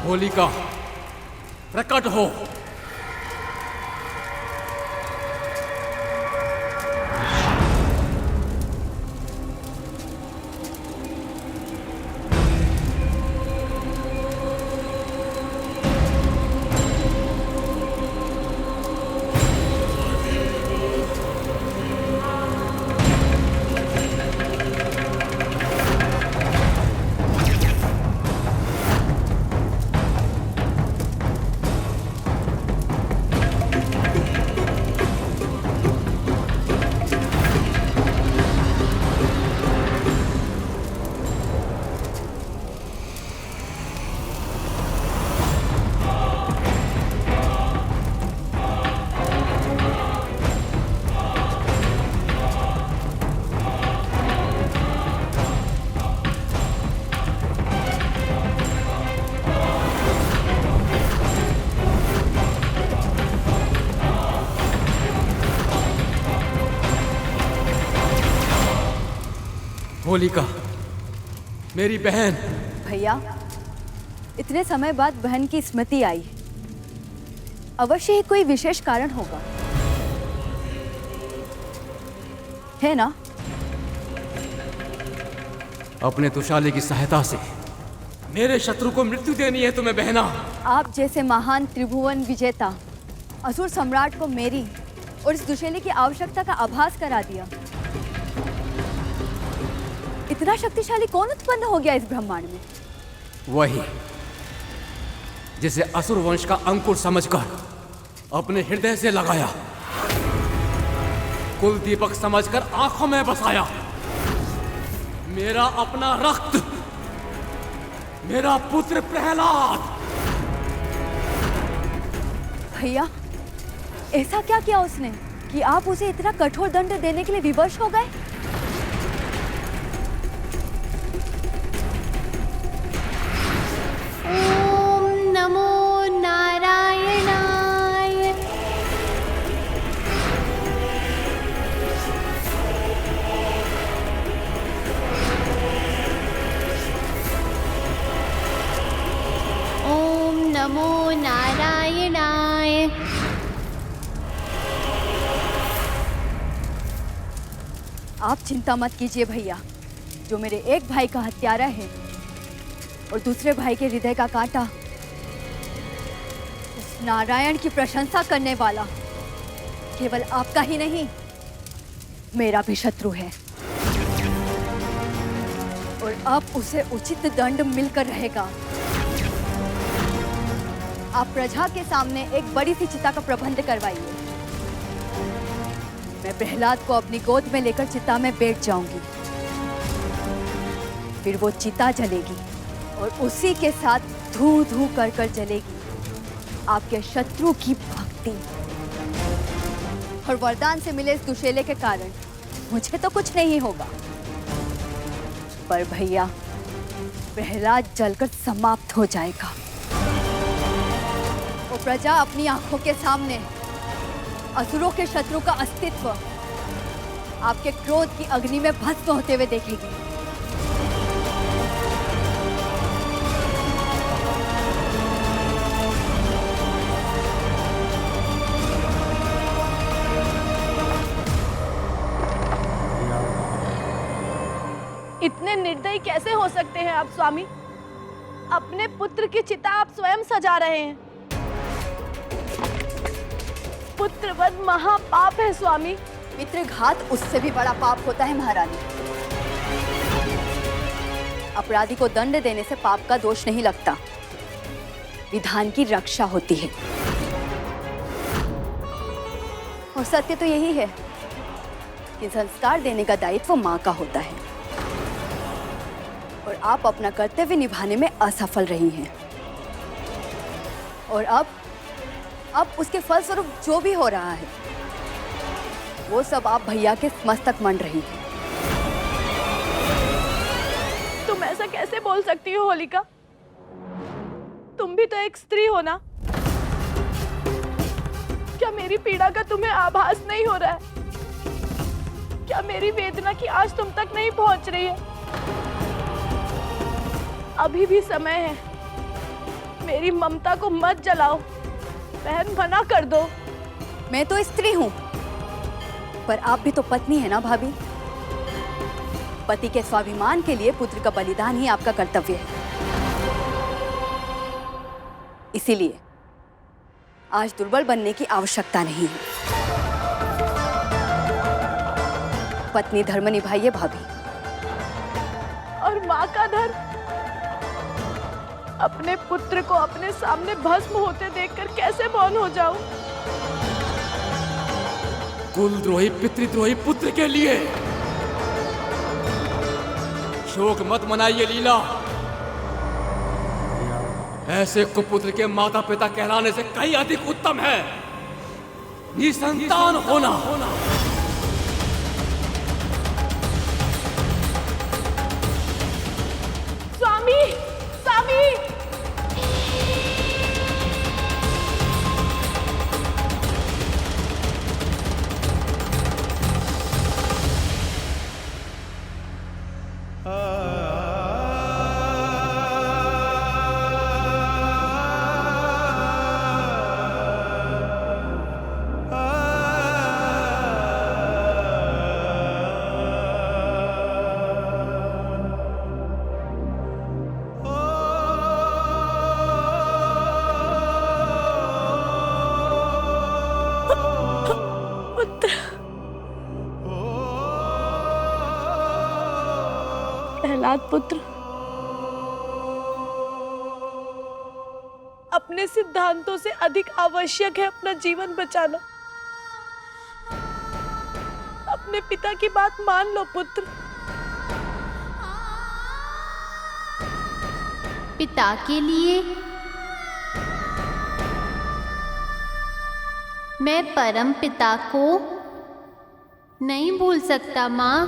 होलिका प्रकट हो। होलिका, मेरी बहन। भैया, इतने समय बाद बहन की स्मृति आई। अवश्य ही कोई विशेष कारण होगा, है ना? अपने तुशाले की सहायता से मेरे शत्रु को मृत्यु देनी है तुम्हें बहना। आप जैसे महान त्रिभुवन विजेता असुर सम्राट को मेरी और इस दुशैले की आवश्यकता का आभास करा दिया। इतना शक्तिशाली कौन उत्पन्न हो गया इस ब्रह्मांड में? वही जिसे असुर वंश का अंकुर समझकर अपने हृदय से लगाया, कुल दीपक समझकर आंखों में बसाया। मेरा अपना रक्त, मेरा पुत्र प्रहलाद। भैया, ऐसा क्या किया उसने कि आप उसे इतना कठोर दंड देने के लिए विवश हो गए? नमो नारायणाय। आप चिंता मत कीजिए भैया, जो मेरे एक भाई का हत्यारा है और दूसरे भाई के हृदय का कांटा, उस नारायण की प्रशंसा करने वाला केवल आपका ही नहीं, मेरा भी शत्रु है। और अब उसे उचित दंड मिलकर रहेगा। आप प्रजा के सामने एक बड़ी सी चिता का प्रबंध करवाइए। मैं प्रहलाद को अपनी गोद में लेकर चिता में बैठ जाऊंगी। फिर वो चिता जलेगी और उसी के साथ धू धू कर कर जलेगी आपके शत्रु की भक्ति। और वरदान से मिले इस दुशैले के कारण मुझे तो कुछ नहीं होगा, पर भैया प्रहलाद जलकर समाप्त हो जाएगा। वो प्रजा अपनी आंखों के सामने असुरों के शत्रु का अस्तित्व आपके क्रोध की अग्नि में भस्म होते हुए देखेगी। इतने निर्दयी कैसे हो सकते हैं आप स्वामी? अपने पुत्र की चिता आप स्वयं सजा रहे हैं। पुत्रवध महापाप है स्वामी। पितृघात उससे भी बड़ा पाप होता है महारानी। अपराधी को दंड देने से पाप का दोष नहीं लगता, विधान की रक्षा होती है। और सत्य तो यही है कि संस्कार देने का दायित्व माँ का होता है और आप अपना कर्तव्य निभाने में असफल रही हैं। और अब उसके फलस्वरूप जो भी हो रहा है वो सब आप भैया के मस्तक मंड रही है। तुम ऐसा कैसे बोल सकती हो होलिका? तुम भी तो एक स्त्री हो ना। क्या मेरी पीड़ा का तुम्हें आभास नहीं हो रहा है? क्या मेरी वेदना की आवाज तुम तक नहीं पहुंच रही है? अभी भी समय है, मेरी ममता को मत जलाओ। बहन, मना कर दो। मैं तो स्त्री हूँ, पर आप भी तो पत्नी है ना भाभी। पति के स्वाभिमान के लिए पुत्र का बलिदान ही आपका कर्तव्य है। इसीलिए आज दुर्बल बनने की आवश्यकता नहीं है। पत्नी धर्म निभाइए भाभी। और माँ का धर्म? अपने पुत्र को अपने सामने भस्म होते देखकर कैसे मौन हो जाऊं? कुलद्रोही पितृद्रोही पुत्र के लिए शोक मत मनाइए लीला। ऐसे कुपुत्र के माता पिता कहलाने से कहीं अधिक उत्तम है निसंतान होना। स्वामी, स्वामी! प्रहलाद पुत्र, अपने सिद्धांतों से अधिक आवश्यक है अपना जीवन बचाना। अपने पिता की बात मान लो पुत्र। पिता के लिए मैं परम पिता को नहीं भूल सकता माँ।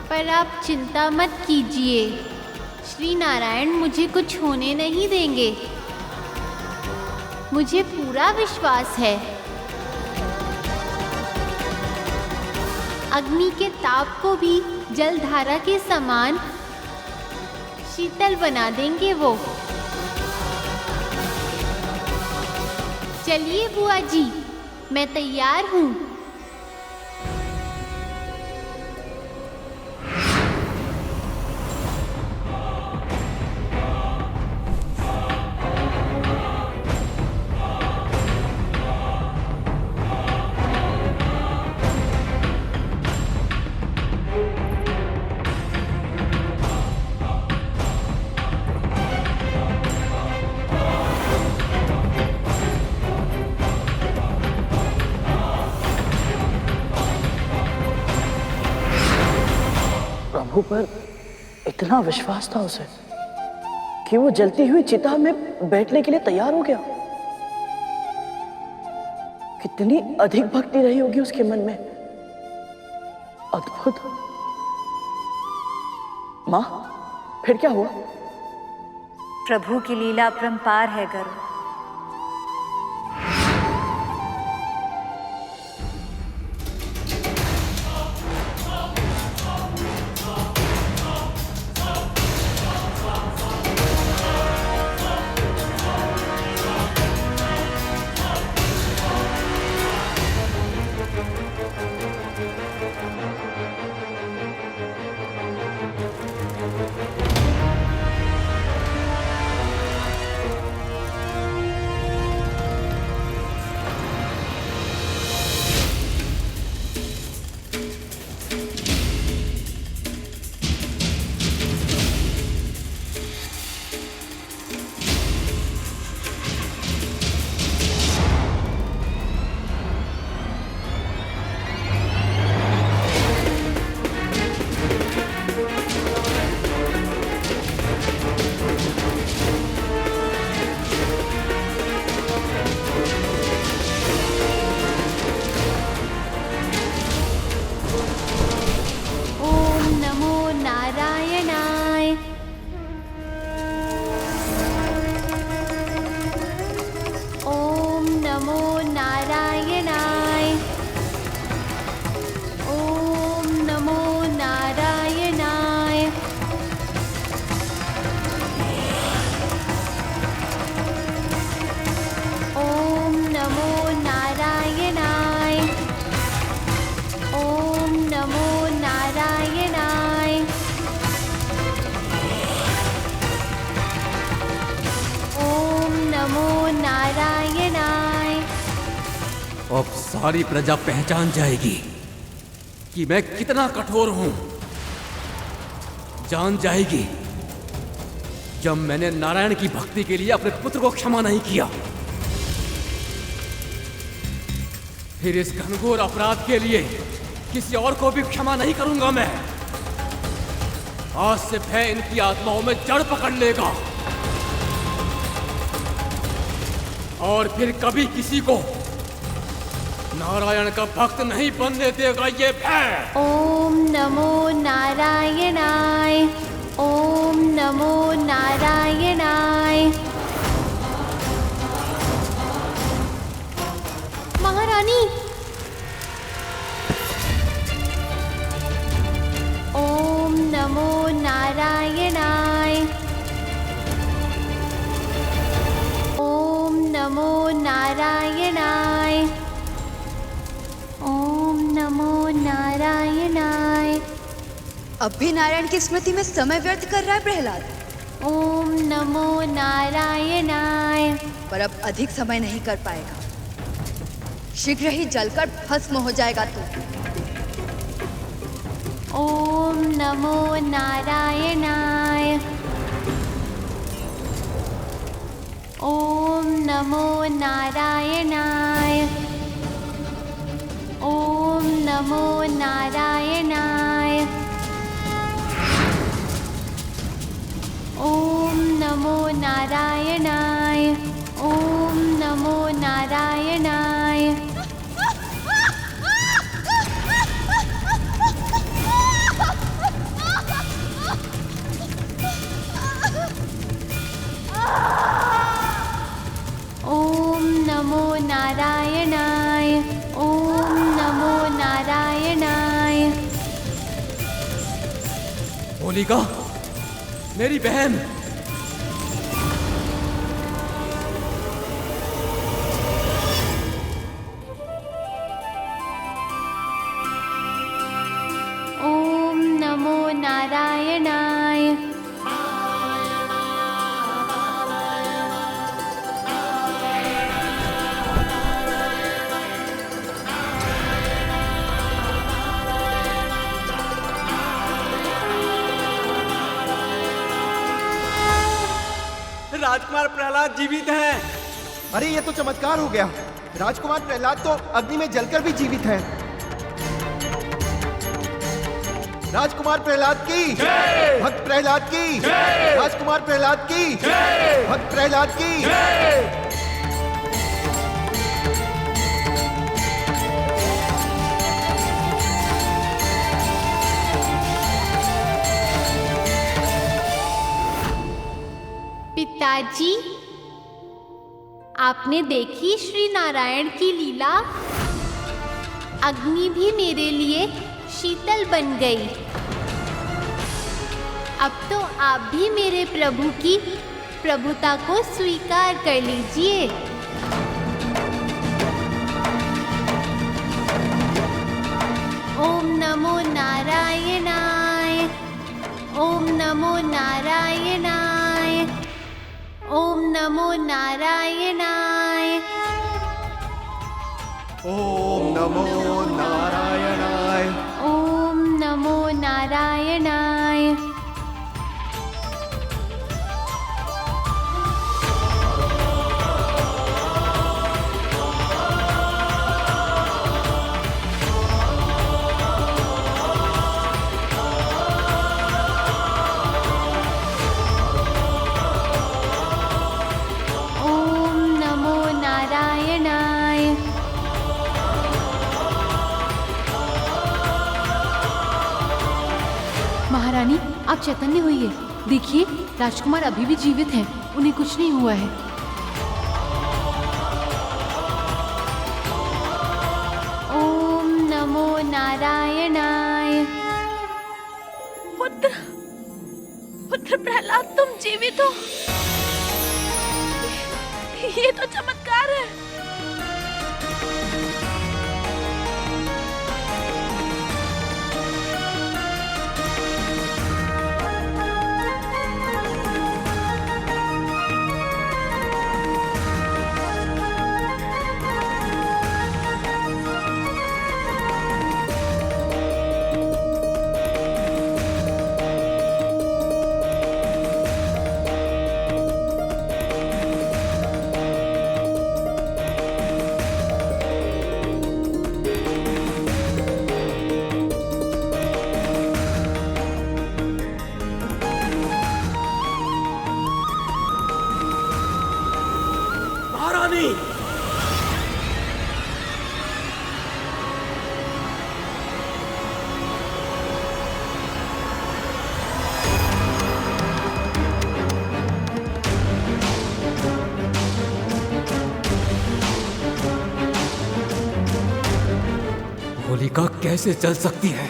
पर आप चिंता मत कीजिए, श्री नारायण मुझे कुछ होने नहीं देंगे। मुझे पूरा विश्वास है। अग्नि के ताप को भी जलधारा के समान शीतल बना देंगे वो। चलिए बुआ जी, मैं तैयार हूँ। प्रभु पर इतना विश्वास था उसे कि वो जलती हुई चिता में बैठने के लिए तैयार हो गया। कितनी अधिक भक्ति रही होगी उसके मन में। अद्भुत। माँ, फिर क्या हुआ? प्रभु की लीला अपरंपार है गरुड़। सारी प्रजा पहचान जाएगी कि मैं कितना कठोर हूं। जान जाएगी जब मैंने नारायण की भक्ति के लिए अपने पुत्र को क्षमा नहीं किया। फिर इस घनघोर अपराध के लिए किसी और को भी क्षमा नहीं करूंगा मैं। आज से भय इनकी आत्माओं में जड़ पकड़ लेगा और फिर कभी किसी को नारायण का भक्त नहीं बनने देगा ये भय। ओम नमो नारायणाय। ओम नमो नारायणाय। महारानी, ओम नमो नारायणाय। ओम नमो नारायणाय। ओम नमो नारायणाय। अब भी नारायण की स्मृति में समय व्यर्थ कर रहा है प्रहलाद। ओम नमो नारायणाय। पर अब अधिक समय नहीं कर पाएगा। शीघ्र ही जलकर भस्म हो जाएगा तू। ओम नमो नारायणाय। ओम नमो नारायणाय। ओम नमो नारायणाय। ओम नमो नारायणाय। ओम नमो नारायणाय। ओम नमो नारायणाय। ओम नमो नारायणाय। होलिका, मेरी बहन। ओम नमो नारायणाय। राजकुमार प्रहलाद जीवित हैं। अरे ये तो चमत्कार हो गया। राजकुमार प्रहलाद तो अग्नि में जलकर भी जीवित है। राजकुमार प्रहलाद की जय! भक्त प्रहलाद की जय! राजकुमार प्रहलाद की जय! भक्त प्रहलाद की जय! पिताजी, आपने देखी श्री नारायण की लीला। अग्नि भी मेरे लिए शीतल बन गई। अब तो आप भी मेरे प्रभु की प्रभुता को स्वीकार कर लीजिए। ओम नमो नारायणाय। ओम नमो नारायणाय। ओम नमो नारायणाय। ओम नमो नारायणाय। ओम नमो नारायणाय। महारानी, आप चैतन्य होइए। देखिए, राजकुमार अभी भी जीवित हैं। उन्हें कुछ नहीं हुआ है। ओम नमो नारायणाय। पुत्र, पुत्र प्रहलाद, तुम जीवित हो। ये तो चमत्कार है। होलिका कैसे चल सकती है?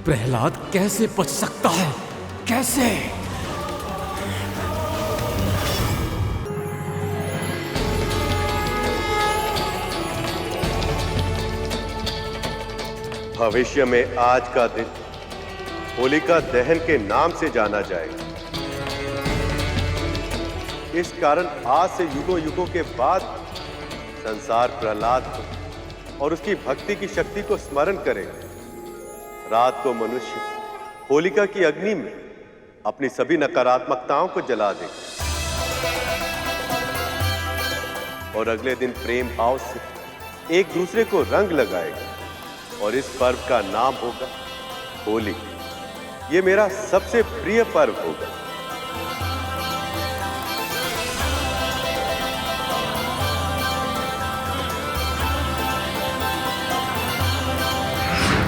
प्रहलाद कैसे बच सकता है? कैसे? भविष्य में आज का दिन होलिका दहन के नाम से जाना जाएगा। इस कारण आज से युगों युगों के बाद संसार प्रहलाद को और उसकी भक्ति की शक्ति को स्मरण करेगा। रात को मनुष्य होलिका की अग्नि में अपनी सभी नकारात्मकताओं को जला देगा और अगले दिन प्रेम भाव से एक दूसरे को रंग लगाएगा और इस पर्व का नाम होगा होली। ये मेरा सबसे प्रिय पर्व होगा।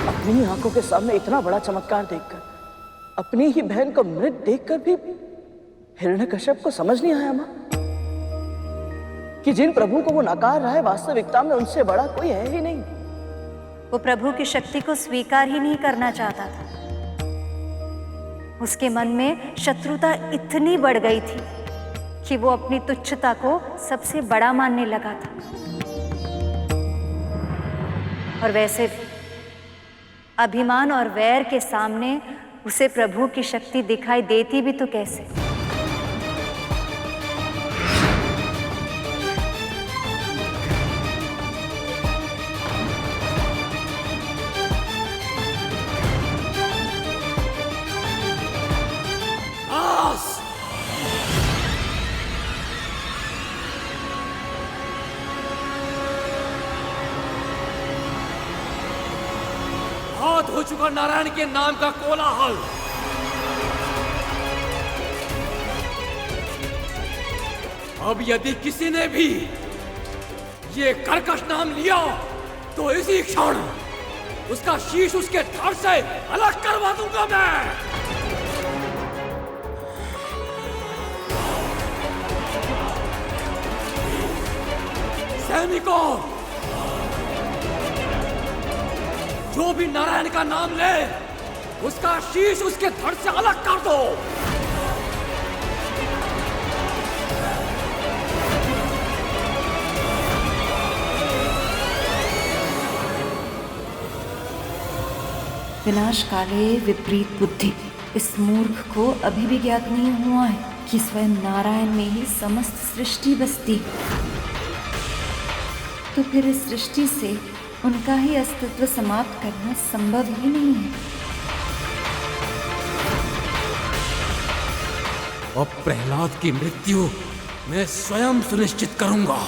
अपनी आंखों के सामने इतना बड़ा चमत्कार देखकर, अपनी ही बहन को मृत देखकर भी हिरण्यकश्यप को समझ नहीं आया मां कि जिन प्रभु को वो नकार रहा है वास्तविकता में उनसे बड़ा कोई है ही नहीं। वो प्रभु की शक्ति को स्वीकार ही नहीं करना चाहता था। उसके मन में शत्रुता इतनी बढ़ गई थी कि वो अपनी तुच्छता को सबसे बड़ा मानने लगा था। और वैसे भी अभिमान और वैर के सामने उसे प्रभु की शक्ति दिखाई देती भी तो कैसे। बहुत हो चुका नारायण के नाम का कोलाहल। अब यदि किसी ने भी ये कर्कश नाम लिया तो इसी क्षण उसका शीश उसके धड़ से अलग करवा दूंगा मैं। सैनिकों, जो भी नारायण का नाम ले उसका शीश उसके धड़ से अलग कर दो। विनाश काले विपरीत बुद्धि। इस मूर्ख को अभी भी ज्ञात नहीं हुआ है कि स्वयं नारायण में ही समस्त सृष्टि बसती। तो फिर इस सृष्टि से उनका ही अस्तित्व समाप्त करना संभव ही नहीं है। अब प्रहलाद की मृत्यु मैं स्वयं सुनिश्चित करूंगा।